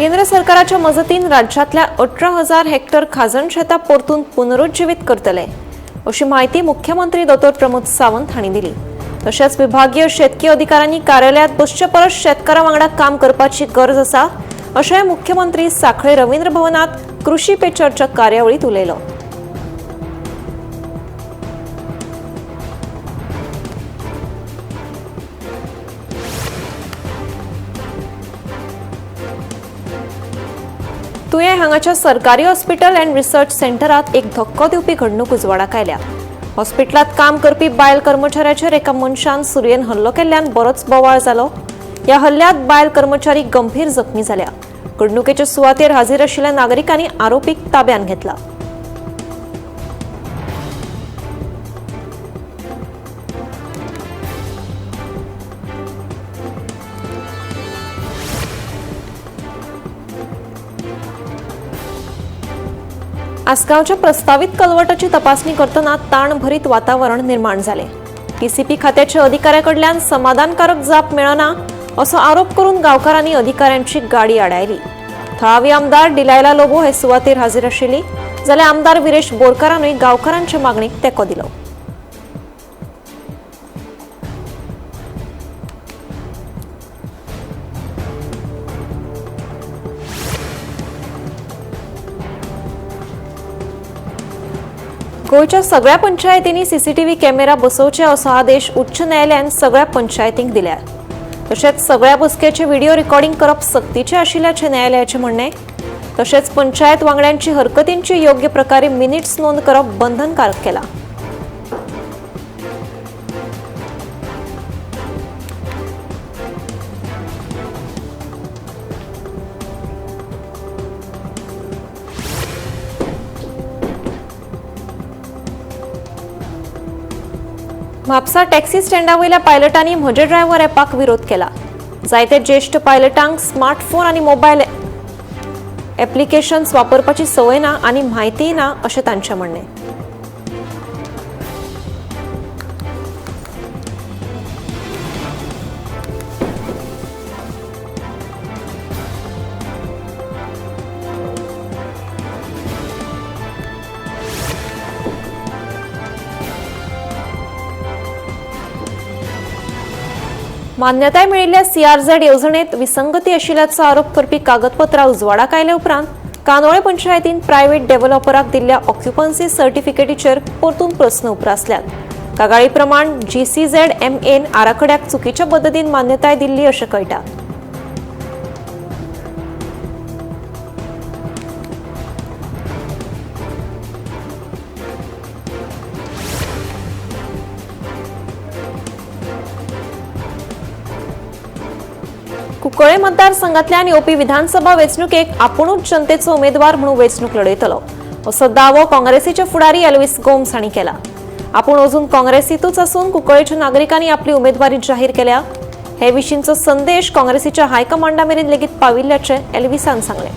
केंद्र सरकाराच्या मजतीन राज्यातल्या 18,000 हेक्टर खाजण शेतां परतून पुनरुज्जीवित करतले अशी माहिती मुख्यमंत्री डॉ. प्रमोद सावंत हांणी दिली। तशेंच विभागीय शेतकी अधिकाऱ्यांनी कार्यालयात बसचे परस शेतकारां वांगडा काम करपाची गरज आसा अशें मुख्यमंत्री सांखळे रवींद्र भवनात कृषी पे चर्चा कार्यावळीत उलयलो। तुये हांगाच्या सरकारी हॉस्पिटल अँड रिसर्च सेंटरात एक धक्को दिवपी घडणूक उजवाडाक आयल्या। हॉस्पिटलात काम करपी बायल कर्मचाऱ्याचेर एका मनशान सुरयेन हल्लो केल्ल्यान बरोच बोवाळ जालो। ह्या हल्ल्यात बायल कर्मचारी गंभीर जखमी जाल्या। घडणुकेच्या सुवातेर हाजीर आशिल्ल्या नागरिकांनी आरोपीक ताब्यात घेतला। आसगांवच्या प्रस्तावित कलवटाची तपासणी करतना ताण भरीत वातावरण निर्माण झाले। टीसीपी खात्याच्या अधिकाऱ्याकडल्यान समाधानकारक जाप मेळना असो आरोप करून गावकारांनी अधिकाऱ्यांची गाडी आडायली। थळावी आमदार डिलायला लोबो हे सुवातेर हाजीर आशिल्ली, जाल्यार आमदार विरेश बोरकारानूय गावकारांच्या मागणीक तेंको दिलो। गोयच्या सगळ्या पंचायतींनी सीसीटीव्ही कॅमेरा बसोवचे असो आदेश उच्च न्यायालयान सगळ्या पंचायतींक दिल्या। तशेंच सगळ्या बसकेचे व्हिडिओ रेकॉर्डिंग करप सक्तीचे आशिल्ल्याचे न्यायालयाचे म्हणणे। तशेंच पंचायत वांगड्यांची हरकतींची योग्य प्रकारे मिनिट्स नोंद करप बंधनकारक केला। म्हापसा टॅक्सी स्टँडावयल्या पायलटांनी म्हजे ड्रायव्हर ॲपाक विरोध केला। जायते ज्येष्ठ पायलटांक स्मार्टफोन आनी मोबायल ॲप्लिकेशन्स वापरपाची संवय ना आनी म्हायतीय ना अशें तांचें म्हणणें। मान्यताय मेळिल्ल्या CRZ येवजणेत विसंगती आशिल्ल्याचो आरोप करपी कागदपत्रां उजवाडाक आयले उपरांत कांदोळे पंचायतीन प्रायव्हेट डेव्हलपराक दिल्ल्या ऑक्युपन्सी सर्टिफिकेटीचेर परतून प्रस्न उपरासल्यात। कागाळी प्रमाण GCZMAन आराखड्याक चुकीच्या पद्दतीन मान्यताय दिल्ली अशें कळटा। कुंकळे मतदारसंघातल्यान येवपी विधानसभा वेंचणुकेक आपुणूच जनतेचो उमेदवार म्हणून वेंचणूक लढयतलो असो दावो काँग्रेसीचे फुडारी एल्विस गोम्स हांणी केला। आपूण अजून काँग्रेसीतूच आसून कुंकळेच्या नागरिकांनी आपली उमेदवारी जाहीर केल्या। हे विशींचो संदेश काँग्रेसीच्या हायकमांडा मेरेन लेगीत पाविल्ल्याचे एल्विसान सांगलें।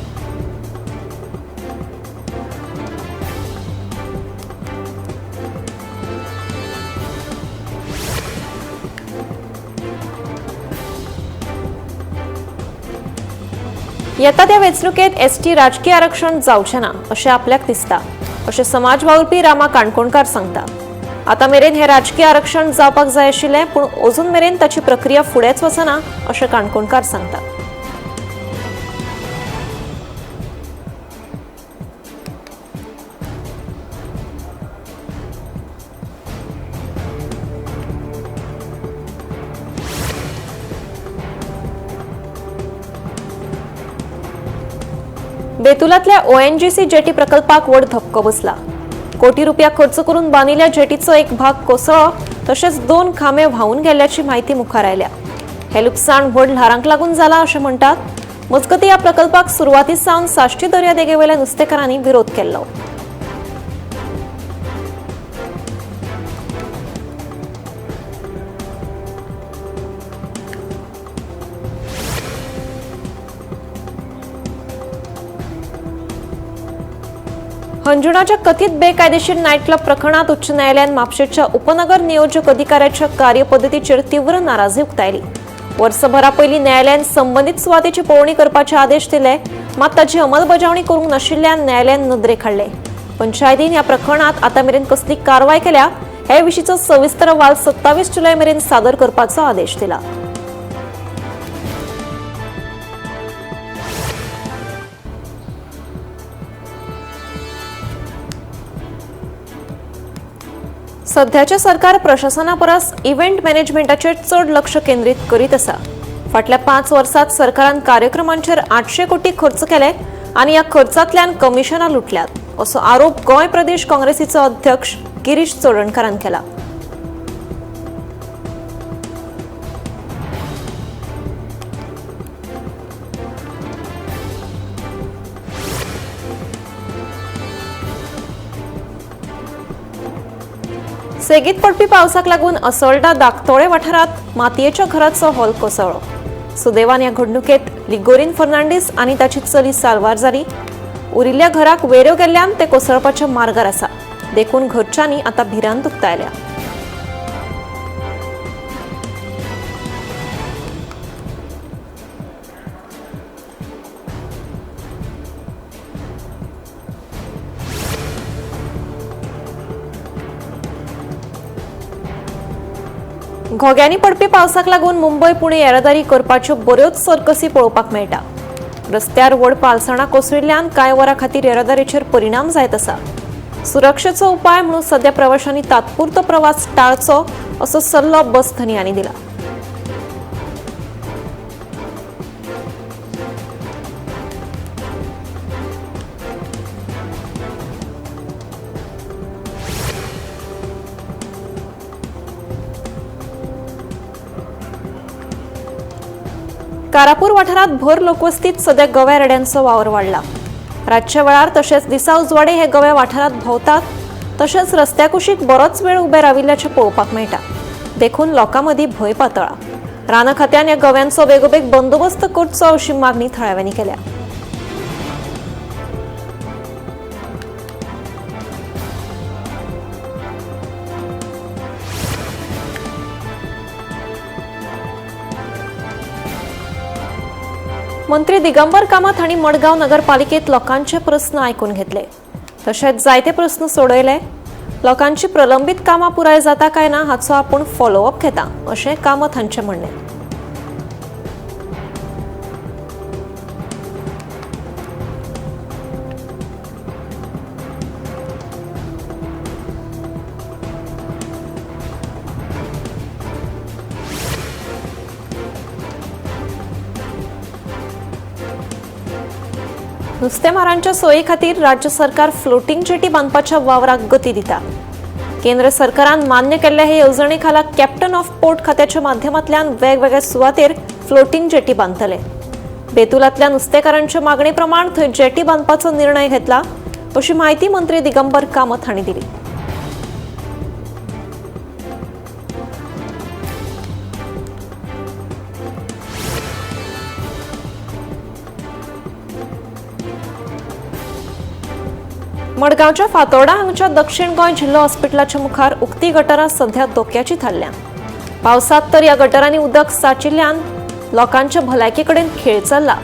येता त्या वेंचणुकेत ST राजकीय आरक्षण जावचें ना अशें आपल्याक दिसता अशें समाज वावुरपी रामा काणकोणकार सांगता। आतां मेरेन हें राजकीय आरक्षण जावपाक जाय आशिल्लें पूण अजून मेरेन ताची प्रक्रिया फुडेंच वचना अशें काणकोणकार सांगता। बेतुलातल्या ONGC जेटी प्रकल्पाक व्हड धक्को बसला। कोटी रुपया खर्च करून बांदिल्ल्या जेटीचो एक भाग कोसळ्ळो तशेंच 2 खांबे व्हांवून गेल्ल्याची माहिती मुखार आयल्या। हे लुकसाण व्हड ल्हारांक लागून जाला अशें म्हणटात। मजगतीं ह्या प्रकल्पाक सुरवातीस सावन साश्टी दर्यादेगेवयल्या नुस्तेकारांनी विरोध केल्लो। अंजुणाच्या कथित बेकायदेशीर नाईट क्लब प्रकरणात उच्च न्यायालयान म्हापशेच्या उपनगर नियोजक अधिकाऱ्याच्या कार्यपद्धतीचेर तीव्र नाराजी उक्तायली। वर्षभरा पयलीं न्यायालयान संबंधित सुवातेची पळोवणी करपाचे आदेश दिले, मात ताची अंमलबजावणी करूंक नाशिल्ल्यान न्यायालयान नदरेक हाडले. पंचायतीन ह्या प्रकरणात आतां मेरेन कसली कारवाय केल्या हे विशींचो सविस्तर अहवाल 27 जुलय मेरेन सादर करपाचो आदेश दिला. सध्याचे सरकार प्रशासना परस इव्हेंट मॅनेजमेंटाचेर चड लक्ष केंद्रीत करीत आसा. फाटल्या 5 वर्षांत सरकारान कार्यक्रमांचेर 800 कोटी खर्च केले आनी ह्या खर्चांतल्यान कमिशनां लुटल्यात, असो आरोप गोंय प्रदेश काँग्रेसीचो अध्यक्ष गिरीश चोडणकारान केला. सेगीत पडपी पावसाक लागून असोल्डा दागतोळे वाठारांत मातयेच्या घराचो हॉल कोसळ्ळो. सुदैवान ह्या घडणुकेत लिगोरीन फर्नांडीस आनी ताची चली साल्वार जाली. उरिल्ल्या घराक वेऱ्यो गेल्ल्यान ते कोसळपाच्या मार्गार आसा. देखून घरच्यांनी आतां भिरांत उक्तायल्या. घोग्यांनी पडपी पावसाक लागून मुंबय पुणे येरादारी करपाच्यो बऱ्योच सर्कसी पळोवपाक मेळटा. रस्त्यार व्हड पालसणां कोसळिल्ल्यान कांय वरां खातीर येरादारीचेर परिणाम जायत आसा. सुरक्षेचो उपाय म्हणून सध्या प्रवाशांनी तात्पुरतो प्रवास टाळचो असो सल्लो बस धनियांनी दिला. कारापूर वाठारात भर लोकवस्तीत सध्या गव्या रेड्यांचो वावर वाडला. रातच्या वेळार तशेंच दिसा उजवाडे हे गवे वाठारांत भोंवतात. तशेंच रस्त्या कुशीक बरोच वेळ उबे राविल्ल्याचें पळोवपाक मेळटा. देखून लोकां मदीं भंय पातळ्ळा. रान खात्यान ह्या गव्यांचो बेगोबेग बंदोबस्त करचो अशी मागणी थळाव्यांनी केल्या. मंत्री दिगंबर कामत हांणी मडगांव नगरपालिकेत लोकांचे प्रस्न आयकून घेतले. तशेंच जायते प्रस्न सोडयले. लोकांची प्रलंबीत कामां पुराय जाता काय ना हाचो आपूण फॉलोअप घेता अशें कामत हांचें म्हणणें. नुस्तेमारांच्या सोयी खातीर राज्य सरकार फ्लोटिंग जेटी बांदपाच्या वावराक गती दिता. केंद्र सरकारान मान्य केल्ल्या हे येवजणे खाला कॅप्टन ऑफ पोर्ट खात्याच्या माध्यमांतल्यान वेगवेगळ्या सुवातेर फ्लोटिंग जेटी बांदतले. बेतुलांतल्या नुस्तेकारांच्या मागणे प्रमाण थंय जेटी बांदपाचो निर्णय घेतला अशी माहिती मंत्री दिगंबर कामत हांणी दिली. मडगांवच्या फातोर्डा हांगच्या दक्षिण गोंय जिल्लो हॉस्पिटलाच्या मुखार उक्ती गटारां सध्या धोक्याची थारल्या. पावसात तर ह्या गटारांनी उदक साचिल्ल्यान लोकांच्या भलायके कडेन खेळ चल्ला.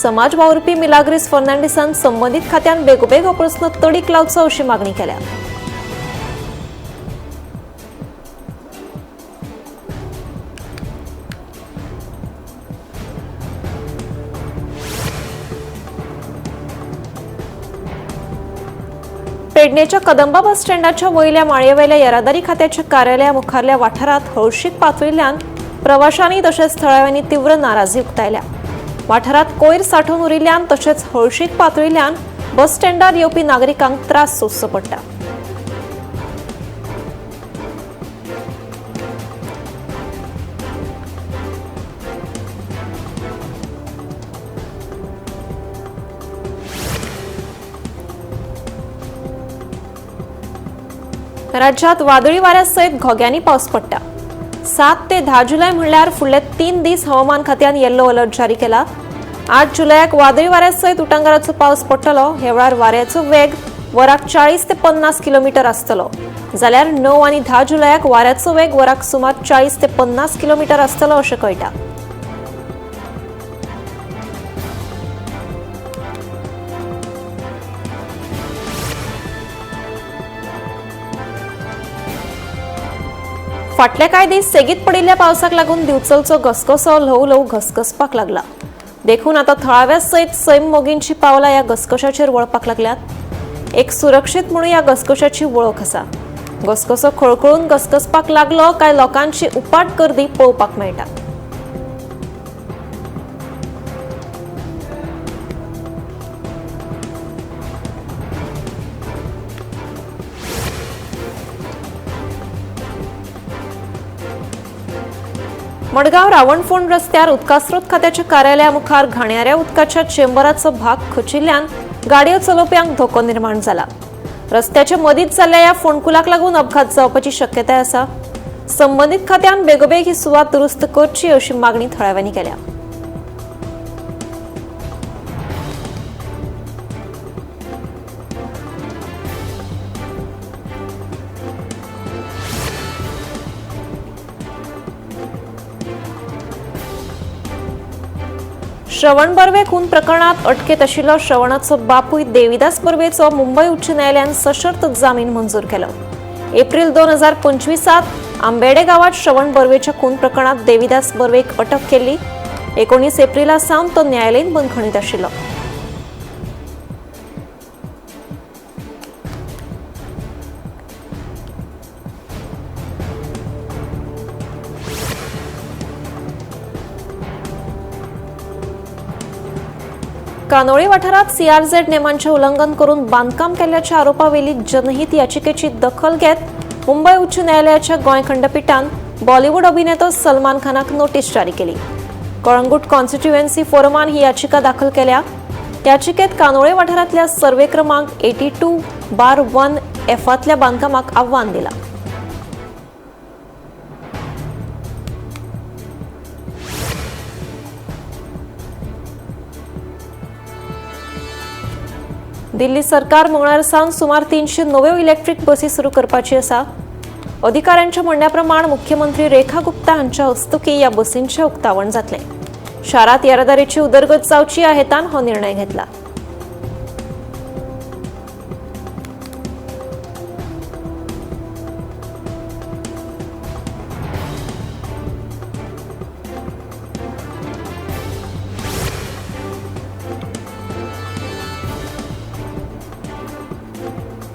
समाज वावुरपी मिलाग्रीस फर्नांडीसान संबंधीत खात्यान बेगोबेग हो प्रस्न तडीक लावचो अशी मागणी केल्या. पेडणेच्या कदंबा बस स्टँडाच्या वयल्या माळयेवेल्या येरादारी खात्याच्या कार्यालया मुखारल्या वाठारात हळशीक पातळिल्ल्यान प्रवाशांनी तशेंच थळाव्यांनी तीव्र नाराजी उक्तायल्या. वाठारात कोयर साठून उरिल्ल्यान तशेंच हळशीक पातळिल्ल्यान बस स्टँडार येवपी नागरिकांक त्रास सोंसचो पडटा. राज्यात वादळी वाऱ्यासयत घोग्यांनी पावस पडटा. 7 ते 10 जुलय म्हणल्यार फुडले 3 दीस हवामान खात्यान येल्लो अलर्ट जारी केला. 8 जुलयाक वादळी वाऱ्यासयत उटंगाराचो पावस पडटलो. हे वेळार वाऱ्याचो वेग वराक 40 ते 50 किलोमीटर आसतलो. जाल्यार 9 आनी 10 जुलयाक वाऱ्याचो वेग वराक सुमार 40 ते 50 किलोमीटर आसतलो अशें कळटा. फाटल्या कांय दीस सेगीत पडिल्ल्या पावसाक लागून दिवचलचो घसघसो ल्हव ल्हव घसघसपाक लागला. देखून आता थळाव्या सयत सैम मोगींची पावलां ह्या घसघशाचेर वळपाक लागल्यात. एक सुरक्षीत म्हणून ह्या घसघशाची वळख आसा. घसघसो खळखळून घसघसपाक लागलो काय लोकांची उपाट गर्दी पळोवपाक मेळटा. मडगाव रावणफोंड रस्त्यार उदकास्रोत खात्याच्या कार्यालया मुखार घाणयाऱ्या उदकाच्या चेंबराचो भाग खचिल्ल्यान गाडयो चलोवप्यांक धोको निर्माण जाला. रस्त्याच्या मदींच जाल्ल्या ह्या फोंडकुलाक लागून अपघात जावपाची शक्यताय आसा. संबंधीत खात्यान बेगोबेग ही सुवात दुरुस्त करची अशी मागणी थळाव्यांनी केल्या. श्रवण बर्वे खून प्रकरणात अटकेत आशिल्लो श्रवणाचो बापूय देविदास बर्वेचो मुंबय उच्च न्यायालयान सशर्त जामीन मंजूर केलो. एप्रिल 2025 आंबेडे गावात श्रवण बर्वेच्या खून प्रकरणात देविदास बर्वेक अटक केली. 19 एप्रिला सावन तो न्यायालयीन बंदखणीत आशिल्लो. कानोळी वाठारात CRZ नेमांचे उल्लंघन करून बांदकाम केल्याच्या आरोपावेली जनहित याचिकेची दखल घेत मुंबय उच्च न्यायालयाच्या गोंय खंडपीठान बॉलिवूड अभिनेतो सलमान खानाक नोटीस जारी केली. कळंगूट कॉन्स्टिट्युएन्सी फोरमान ही याचिका दाखल केल्या. याचिकेत कानोळी वाठारातल्या सर्वे क्रमांक 82/1 एफातल्या बांदकामाक आव्हान दिला. दिल्ली सरकार मंगळार सावन सुमार 300 नव्यो इलेक्ट्रिक बसी सुरू करपाची आसा. अधिकाऱ्यांच्या म्हणण्याप्रमाण मुख्यमंत्री रेखा गुप्ता हांच्या हस्तुकी ह्या बसींचे उक्तावण जातले. शारात येरादारीची उदरगत जावची ह्या हेतान हो निर्णय घेतला.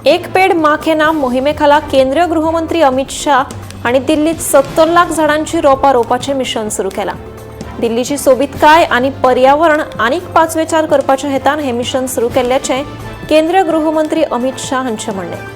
एक पेड मां के नाम मोहिमेखाला केंद्रीय गृहमंत्री अमित शाह हांणी दिल्लीत 70 लाख झाडांची रोपां रोवपाचें मिशन सुरू केलां. दिल्लीची सोबीतकाय आनी पर्यावरण आनीक पाचवेचार करपाच्या हेतान हे मिशन सुरू केल्ल्याचें केंद्रीय गृहमंत्री अमित शाह हांचें म्हणणें.